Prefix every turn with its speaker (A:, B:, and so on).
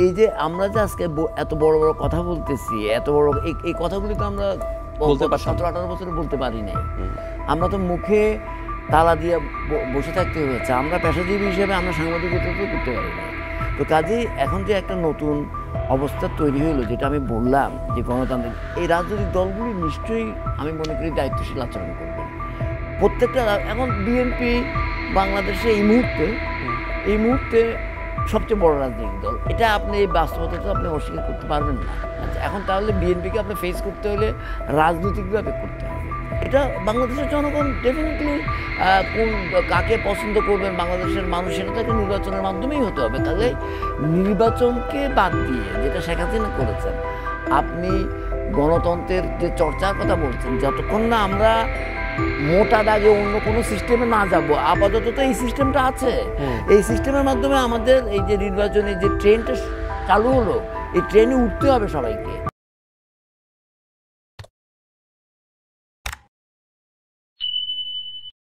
A: এই যে আমরা যে আজকে এত বড় বড় কথা বলতেছি, এত বড় এই কথাগুলি তো আমরা 17-18 বছরে বলতে পারি নাই। আমরা তো মুখে তালা দিয়ে বসে থাকতে হয়েছে। আমরা পেশাজীবী হিসেবে আমরা সাংবাদিকতা তো করতে পারি না। তো কাজেই এখন যে একটা নতুন অবস্থা তৈরি হলো, যেটা আমি বললাম যে গণতান্ত্রিক, এই রাজনৈতিক দলগুলি নিশ্চয়ই আমি মনে করি দায়িত্বশীল আচরণ করবেন। প্রত্যেকটা এখন বিএনপি বাংলাদেশে এই মুহূর্তে সবচেয়ে বড় রাজনৈতিক দল, এটা আপনি এই বাস্তবতা তো আপনি অস্বীকার করতে পারবেন না। আচ্ছা, এখন তাহলে বিএনপিকে আপনি ফেস করতে হলে রাজনৈতিকভাবে করতে হবে। এটা বাংলাদেশের জনগণ ডেফিনেটলি কাকে পছন্দ করবেন বাংলাদেশের মানুষ, সেটা তাকে নির্বাচনের মাধ্যমেই হতে হবে। তাহলে নির্বাচনকে বাদ দিয়ে যেটা শেখ হাসিনা করেছেন, আপনি গণতন্ত্রের যে চর্চার কথা বলছেন, যতক্ষণ না আমরা মোটা দাগে অন্য কোনো সিস্টেমে না যাব, আপাতত তো এই সিস্টেমটা আছে। এই সিস্টেমের মাধ্যমে আমাদের এই যে নির্বাচনের যে ট্রেনটা চালু হলো, এই ট্রেনে উঠতে হবে সবাইকে।